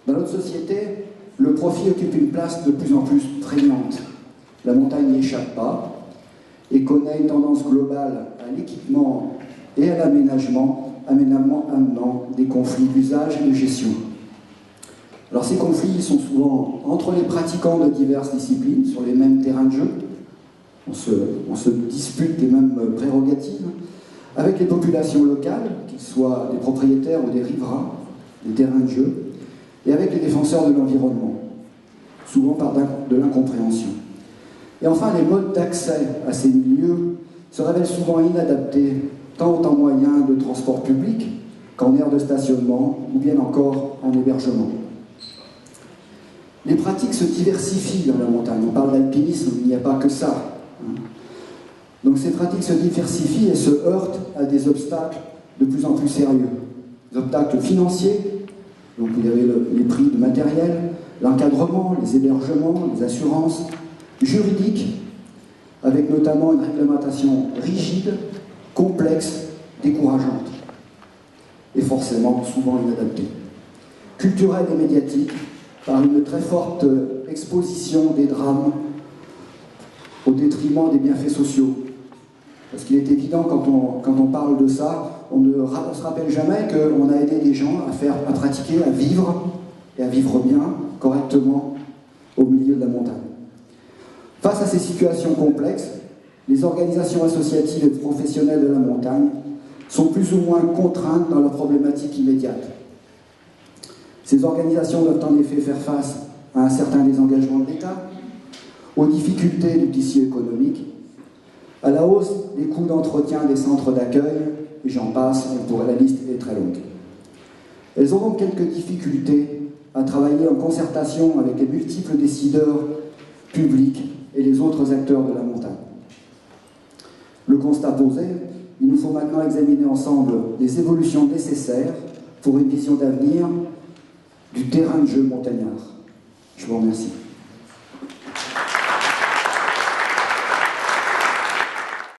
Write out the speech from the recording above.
Dans notre société, le profit occupe une place de plus en plus prégnante. La montagne n'y échappe pas et connaît une tendance globale à l'équipement et à l'aménagement, amenant des conflits d'usage et de gestion. Alors ces conflits sont souvent entre les pratiquants de diverses disciplines sur les mêmes terrains de jeu. On se dispute les mêmes prérogatives avec les populations locales, qu'ils soient des propriétaires ou des riverains des terrains de jeu, et avec les défenseurs de l'environnement, souvent par de l'incompréhension. Et enfin, les modes d'accès à ces milieux se révèlent souvent inadaptés, tant en moyens de transport public qu'en aires de stationnement, ou bien encore en hébergement. Les pratiques se diversifient dans la montagne. On parle d'alpinisme, il n'y a pas que ça. Donc ces pratiques se diversifient et se heurtent à des obstacles de plus en plus sérieux. Des obstacles financiers, donc il y avait les prix de matériel, l'encadrement, les hébergements, les assurances, juridiques, avec notamment une réglementation rigide, complexe, décourageante, et forcément souvent inadaptée. Culturelle et médiatique, par une très forte exposition des drames au détriment des bienfaits sociaux. Parce qu'il est évident, quand on parle de ça, on ne se rappelle jamais qu'on a aidé des gens à pratiquer, à vivre, et à vivre bien, correctement, au milieu de la montagne. Face à ces situations complexes, les organisations associatives et professionnelles de la montagne sont plus ou moins contraintes dans leurs problématiques immédiates. Ces organisations doivent en effet faire face à un certain désengagement de l'État, aux difficultés du tissu économique, à la hausse des coûts d'entretien des centres d'accueil, et j'en passe, la liste est très longue. Elles ont donc quelques difficultés à travailler en concertation avec les multiples décideurs publics et les autres acteurs de la montagne. Le constat posé, il nous faut maintenant examiner ensemble les évolutions nécessaires pour une vision d'avenir du terrain de jeu montagnard. Je vous remercie.